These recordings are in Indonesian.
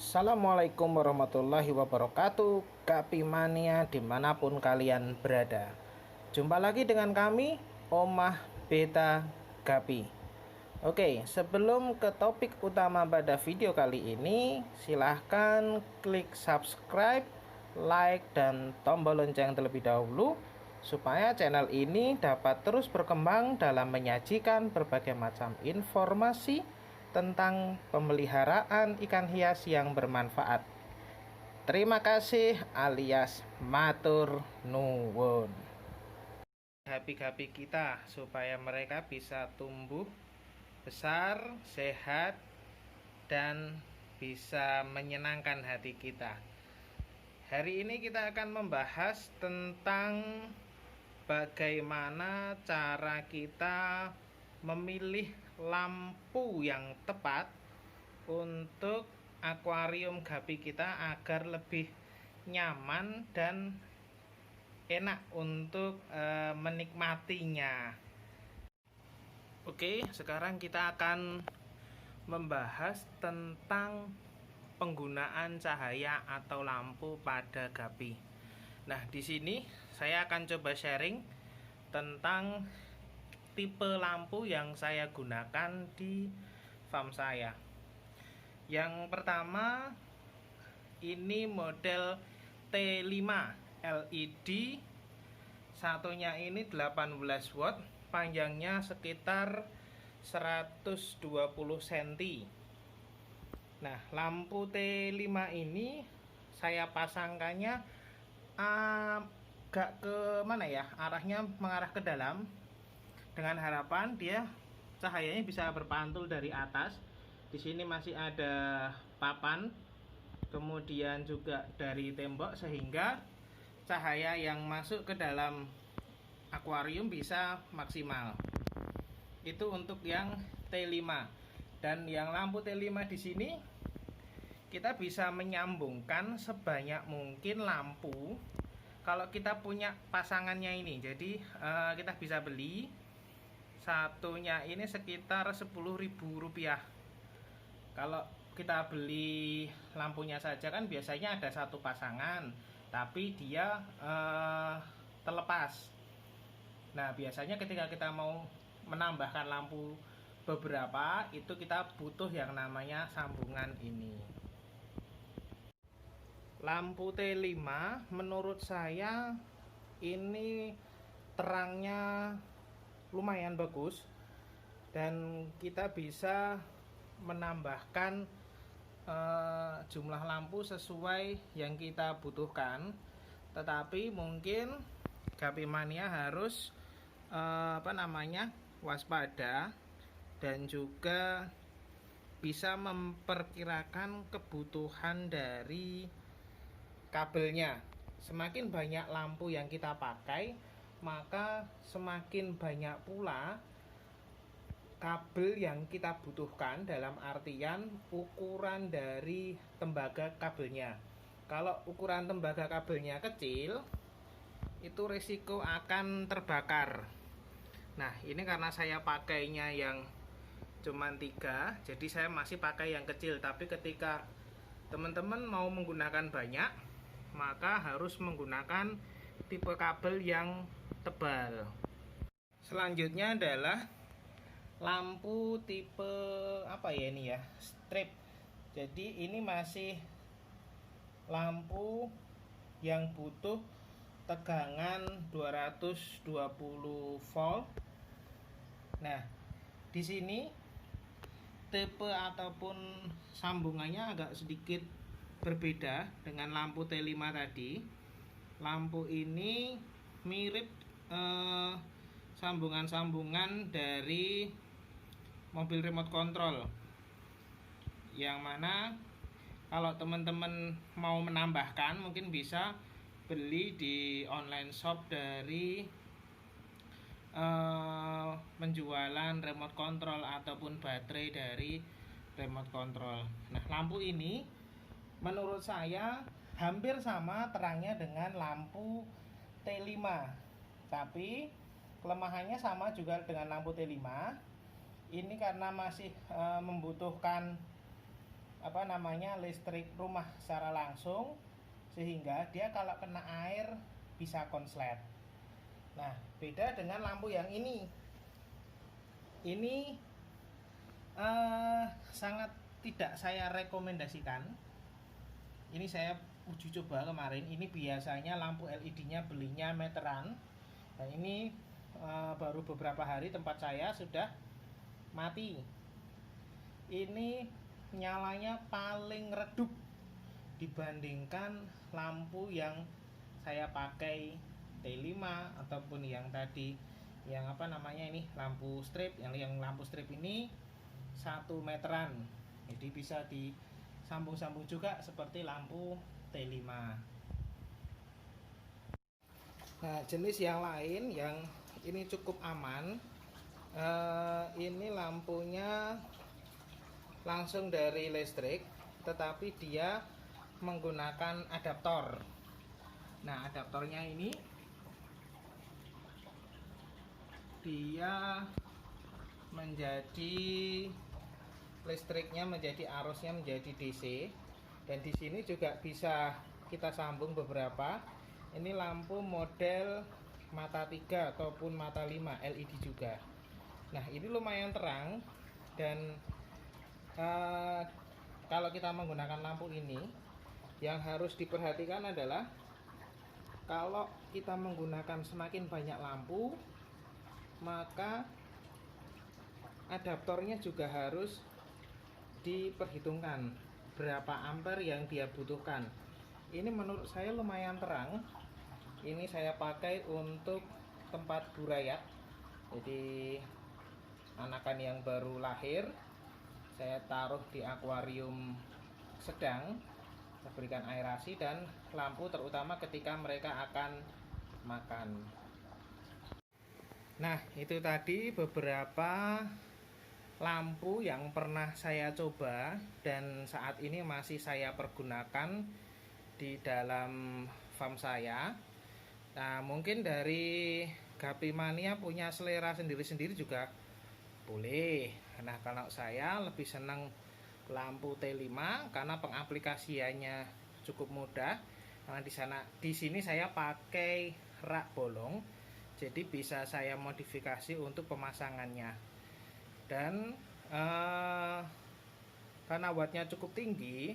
Assalamualaikum warahmatullahi wabarakatuh, Gapi Mania dimanapun kalian berada. Jumpa lagi dengan kami, Omah Beta Gapi. Oke, sebelum ke topik utama pada video kali ini, silahkan klik subscribe, like, dan tombol lonceng terlebih dahulu supaya channel ini dapat terus berkembang dalam menyajikan berbagai macam informasi tentang pemeliharaan ikan hias yang bermanfaat. Terima kasih alias matur nuwun. Gapi-gapi kita supaya mereka bisa tumbuh besar, sehat, dan bisa menyenangkan hati kita. Hari ini kita akan membahas tentang bagaimana cara kita memilih lampu yang tepat untuk akuarium gapi kita agar lebih nyaman dan enak untuk menikmatinya. Oke, sekarang kita akan membahas tentang penggunaan cahaya atau lampu pada gapi. Nah, di sini saya akan coba sharing tentang tipe lampu yang saya gunakan di farm saya. Yang pertama, ini model T5 LED. Satunya ini 18 watt, panjangnya sekitar 120 cm. Nah, lampu T5 ini saya pasangkannya agak ke mana ya? Arahnya mengarah ke dalam, dengan harapan dia cahayanya bisa berpantul dari atas. Di sini masih ada papan, kemudian juga dari tembok, sehingga cahaya yang masuk ke dalam akuarium bisa maksimal. Itu untuk yang T5. Dan yang lampu T5 di sini kita bisa menyambungkan sebanyak mungkin lampu. Kalau kita punya pasangannya ini, jadi kita bisa beli satunya ini sekitar Rp10.000. Kalau kita beli lampunya saja kan biasanya ada satu pasangan, tapi dia terlepas. Nah, biasanya ketika kita mau menambahkan lampu beberapa, itu kita butuh yang namanya sambungan ini. Lampu T5 menurut saya ini terangnya lumayan bagus, dan kita bisa menambahkan jumlah lampu sesuai yang kita butuhkan. Tetapi mungkin Gapi Mania harus waspada dan juga bisa memperkirakan kebutuhan dari kabelnya. Semakin banyak lampu yang kita pakai, maka semakin banyak pula kabel yang kita butuhkan, dalam artian ukuran dari tembaga kabelnya. Kalau ukuran tembaga kabelnya kecil, itu risiko akan terbakar. Nah, ini karena saya pakainya yang cuman 3, jadi saya masih pakai yang kecil. Tapi ketika teman-teman mau menggunakan banyak, maka harus menggunakan tipe kabel yang tebal. Selanjutnya adalah lampu tipe strip. Jadi ini masih lampu yang butuh tegangan 220 volt. Nah, di sini tipe ataupun sambungannya agak sedikit berbeda dengan lampu T5 tadi. Lampu ini mirip sambungan-sambungan dari mobil remote control, yang mana kalau teman-teman mau menambahkan mungkin bisa beli di online shop dari penjualan remote control ataupun baterai dari remote control. Nah, lampu ini menurut saya hampir sama terangnya dengan lampu T5, tapi kelemahannya sama juga dengan lampu T5. Ini karena masih membutuhkan listrik rumah secara langsung, sehingga dia kalau kena air bisa konslet. Nah, beda dengan lampu yang ini. Ini sangat tidak saya rekomendasikan. Ini saya uji coba kemarin. Ini biasanya lampu LED-nya belinya meteran. Nah, ini baru beberapa hari tempat saya sudah mati. Ini nyalanya paling redup dibandingkan lampu yang saya pakai T5 ataupun yang tadi yang ini lampu strip. Yang lampu strip ini 1 meteran, jadi bisa disambung-sambung juga seperti lampu T5. Nah, jenis yang lain yang ini cukup aman, ini lampunya langsung dari listrik, tetapi dia menggunakan adaptor. Nah, adaptornya ini dia menjadi listriknya menjadi arusnya menjadi DC, dan di sini juga bisa kita sambung beberapa. Ini lampu model mata 3 ataupun mata 5 LED juga. Nah, ini lumayan terang, dan kalau kita menggunakan lampu ini, yang harus diperhatikan adalah kalau kita menggunakan semakin banyak lampu, maka adaptornya juga harus diperhitungkan berapa ampere yang dia butuhkan. Ini menurut saya lumayan terang. Ini saya pakai untuk tempat burayat, jadi anakan yang baru lahir saya taruh di akuarium sedang, saya berikan aerasi dan lampu, terutama ketika mereka akan makan. Nah, itu tadi beberapa lampu yang pernah saya coba dan saat ini masih saya pergunakan di dalam farm saya. Nah, mungkin dari Gapimania punya selera sendiri-sendiri juga boleh. Nah, kalau saya lebih senang lampu T5 karena pengaplikasiannya cukup mudah. Karena di sini saya pakai rak bolong, jadi bisa saya modifikasi untuk pemasangannya. Dan karena wattnya cukup tinggi,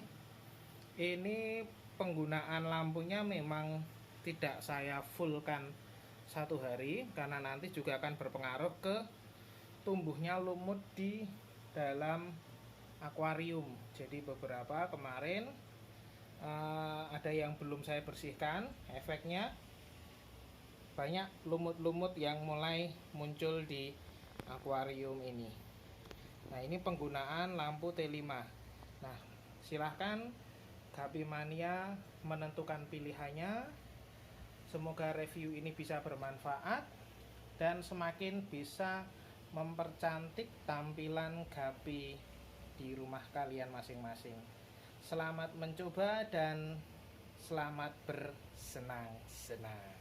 ini penggunaan lampunya memang tidak saya fullkan 1 hari, karena nanti juga akan berpengaruh ke tumbuhnya lumut di dalam akuarium. Jadi beberapa kemarin ada yang belum saya bersihkan, efeknya banyak lumut-lumut yang mulai muncul di akuarium ini. Nah, ini penggunaan lampu T5. Nah, silahkan Gapimania menentukan pilihannya. Semoga review ini bisa bermanfaat dan semakin bisa mempercantik tampilan Gapi di rumah kalian masing-masing. Selamat mencoba dan selamat bersenang-senang.